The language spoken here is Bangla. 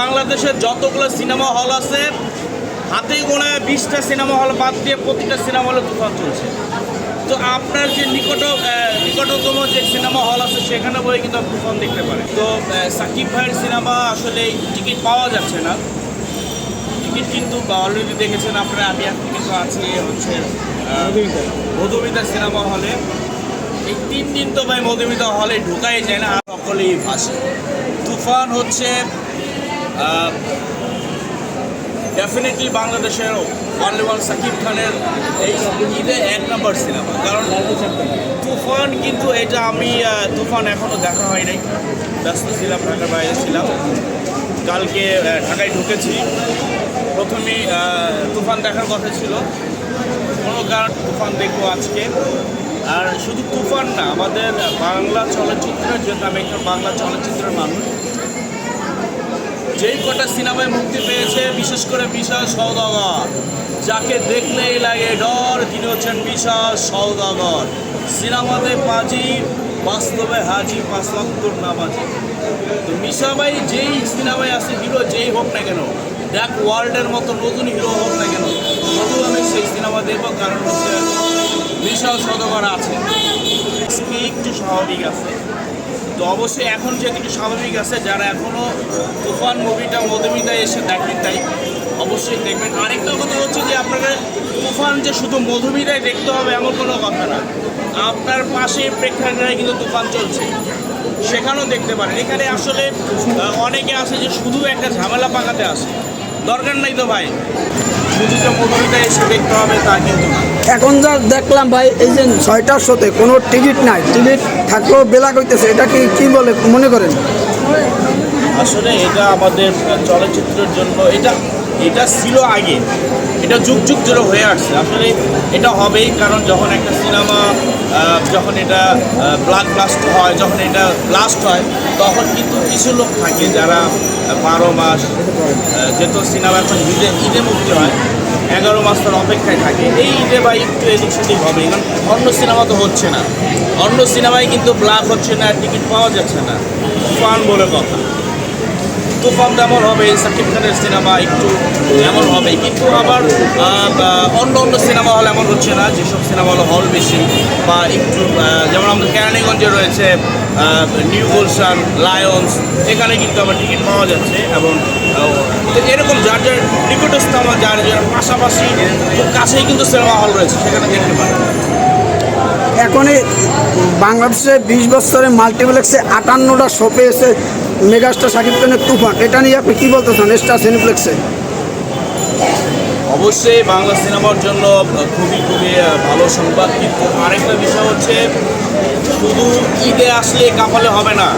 বাংলাদেশের যতগুলো সিনেমা হল আছে হাতে গোনা 20টা সিনেমা হল বাদ দিয়ে প্রতিটা সিনেমা হলে তুফান চলছে। তো আপনার যে নিকটতম যে সিনেমা হল আছে সেখানে বই কিন্তু তুফান দেখতে পারেন। তো সাকিব ভাইয়ের সিনেমা আসলে টিকিট পাওয়া যাচ্ছে না, টিকিট কিন্তু অলরেডি দেখেছেন আপনারা। আমি এখন কিন্তু আছি হচ্ছে মধুমিতা সিনেমা হলে। এই 3 দিন তো ভাই মধুমিতা হলে ঢুকাই যায় না, আর সকলেই ভাসে। তুফান হচ্ছে ডেফিনেটলি বাংলাদেশের ওয়ানলি ওয়ান সাকিব খানের এই ঈদে 1 নম্বর সিনেমা। কারণ তুফান কিন্তু এটা আমি তুফান এখনও দেখা হয় নাই, ব্যস্ত ছিলাম, ঢাকার বাইরে ছিলাম। কালকে ঢাকায় ঢুকেছি, প্রথমেই তুফান দেখার কথা ছিল, কোনো কারণ তুফান দেখবো আজকে। আর শুধু তুফান না, আমাদের বাংলা চলচ্চিত্রের, যেহেতু আমি একজন বাংলা চলচ্চিত্রের মানুষ, যেই কটা সিনেমায় মুক্তি পেয়েছে, বিশেষ করে বিশাল সওদাগর, যাকে দেখলেই লাগে ডর, তিনি হচ্ছেন বিশাল সওদাগর। সিনেমাতে পাজি, বাস্তবে হাজি, 5 ওয়াক্তের নামাজি। তো মিশা ভাই যেই সিনেমায় আছে হিরো, যেই হোক না কেন, ব্যাক ওয়ার্ল্ডের মতো নতুন হিরো হোক না কেন, তবু আমি সেই সিনেমা দেখবো। কারণ হচ্ছে বিশাল সওদাগর আছে, একটু স্বাভাবিক আছে। তো অবশ্যই এখন যে একটু স্বাভাবিক আছে, যারা এখনও তুফান মুভিটা মধুমিতায় এসে দেখেন তাই অবশ্যই দেখবেন। আরেকটা কথা হচ্ছে যে আপনারা তুফান যে শুধু মধুমিতায় দেখতে হবে এমন কোনো কথা না, আপনার পাশে প্রেক্ষাগৃহে কিন্তু তুফান চলছে, সেখানেও দেখতে পারেন। এখানে আসলে অনেকে আসে যে শুধু একটা ঝামেলা পাকাতে আসে, দরকার নাই তো ভাই, শুধু যে মধুমিতায় এসে দেখতে হবে তা কিন্তু না। এখন যা দেখলাম ভাই, এই যে 6টার শোতে কোনো টিকিট নাই, টিকিট থাকলেও বেলা করতেছে, এটা কি বলে মনে করেন? আসলে এটা আমাদের চলচ্চিত্রের জন্য এটা ছিল আগে, এটা যুগ যুগ ধরে হয়ে আসছে। আসলে এটা হবেই, কারণ যখন একটা সিনেমা যখন এটা ব্লাস্ট হয়, যখন এটা ব্লাস্ট হয়, তখন কিন্তু কিছু লোক থাকে যারা 12 মাস, যেহেতু সিনেমা এখন ঈদে মুক্তি হয়, 11 মাস তার অপেক্ষায় থাকে। এই ঈদে বা একটু এদিক সেদিক হবে, কারণ অন্য সিনেমা তো হচ্ছে না, অন্য সিনেমায় কিন্তু ব্লাক হচ্ছে না, টিকিট পাওয়া যাচ্ছে না। তুফান বলে কথা, তুফান তেমন হবে, সাকিব খানের সিনেমা একটু এমন হবে, কিন্তু আবার অন্য সিনেমা হল এমন হচ্ছে না। যেসব সিনেমা হল হল বেশি বা একটু, যেমন আমাদের কেরানীগঞ্জে রয়েছে নিউ গুলশান, লায়ন্স, এখানে কিন্তু আবার টিকিট পাওয়া যাচ্ছে। এবং এরকম যার যার নিকটস্থ, আমার যার পাশাপাশি খুব কাছেই কিন্তু সিনেমা হল রয়েছে, সেখানে দেখতে পারে। এখনই বাংলাদেশে 20 বছরে মাল্টিপ্লেক্সে 58টা শো পেয়েছে মেগাস্টার সাকিব খানের তুফান। এটা নিয়ে আপনি কী বলতে চান স্টার সিনেপ্লেক্সে? অবশ্যই বাংলা সিনেমার জন্য খুবই ভালো সংবাদ, কিন্তু আরেকটা বিষয় হচ্ছে শুধু ঈদে আসলে কাপালে হবে না।